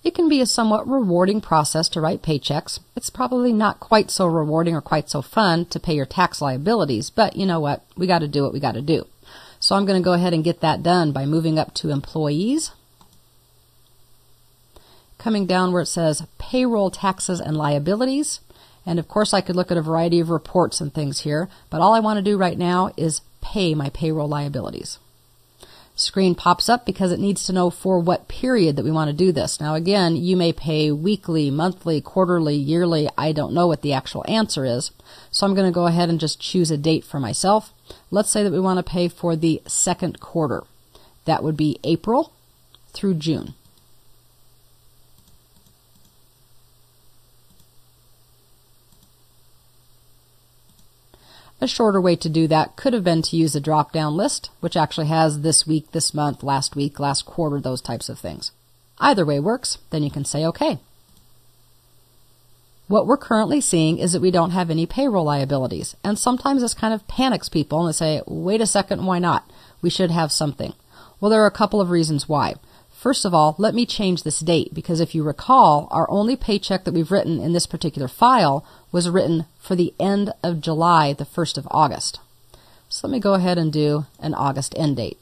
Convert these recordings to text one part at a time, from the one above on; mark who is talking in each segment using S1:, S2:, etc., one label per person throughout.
S1: It can be a somewhat rewarding process to write paychecks. It's probably not quite so rewarding or quite so fun to pay your tax liabilities, but you know what? We got to do what we got to do. So I'm going to go ahead and get that done by moving up to Employees, coming down where it says Payroll Taxes and Liabilities. And of course I could look at a variety of reports and things here, but all I want to do right now is pay my payroll liabilities. Screen pops up because it needs to know for what period that we want to do this. Now again, you may pay weekly, monthly, quarterly, yearly. I don't know what the actual answer is. So I'm going to go ahead and just choose a date for myself. Let's say that we want to pay for the second quarter. That would be April through June. A shorter way to do that could have been to use a drop-down list, which actually has this week, this month, last week, last quarter, those types of things. Either way works, then you can say OK. What we're currently seeing is that we don't have any payroll liabilities, and sometimes this kind of panics people and they say, wait a second, why not? We should have something. Well, there are a couple of reasons why. First of all, let me change this date, because if you recall, our only paycheck that we've written in this particular file was written for the end of July, the 1st of August. So let me go ahead and do an August end date.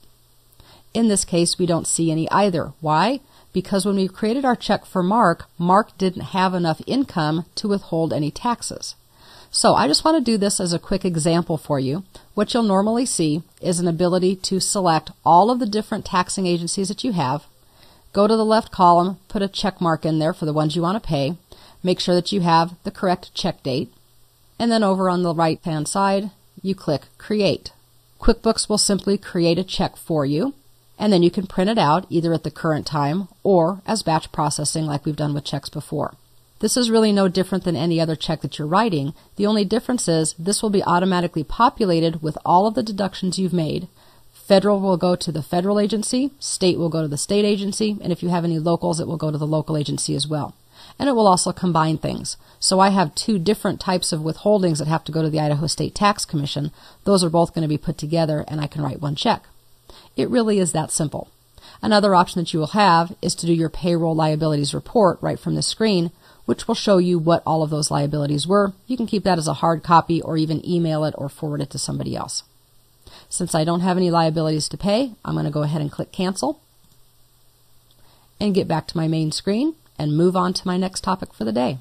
S1: In this case, we don't see any either. Why? Because when we created our check for Mark, Mark didn't have enough income to withhold any taxes. So I just want to do this as a quick example for you. What you'll normally see is an ability to select all of the different taxing agencies that you have. Go to the left column, put a check mark in there for the ones you want to pay. Make sure that you have the correct check date. And then over on the right-hand side, you click Create. QuickBooks will simply create a check for you, and then you can print it out either at the current time or as batch processing like we've done with checks before. This is really no different than any other check that you're writing. The only difference is this will be automatically populated with all of the deductions you've made. Federal will go to the federal agency, state will go to the state agency, and if you have any locals, it will go to the local agency as well. And it will also combine things. So I have two different types of withholdings that have to go to the Idaho State Tax Commission. Those are both going to be put together, and I can write one check. It really is that simple. Another option that you will have is to do your payroll liabilities report right from the screen, which will show you what all of those liabilities were. You can keep that as a hard copy or even email it or forward it to somebody else. Since I don't have any liabilities to pay, I'm going to go ahead and click Cancel and get back to my main screen and move on to my next topic for the day.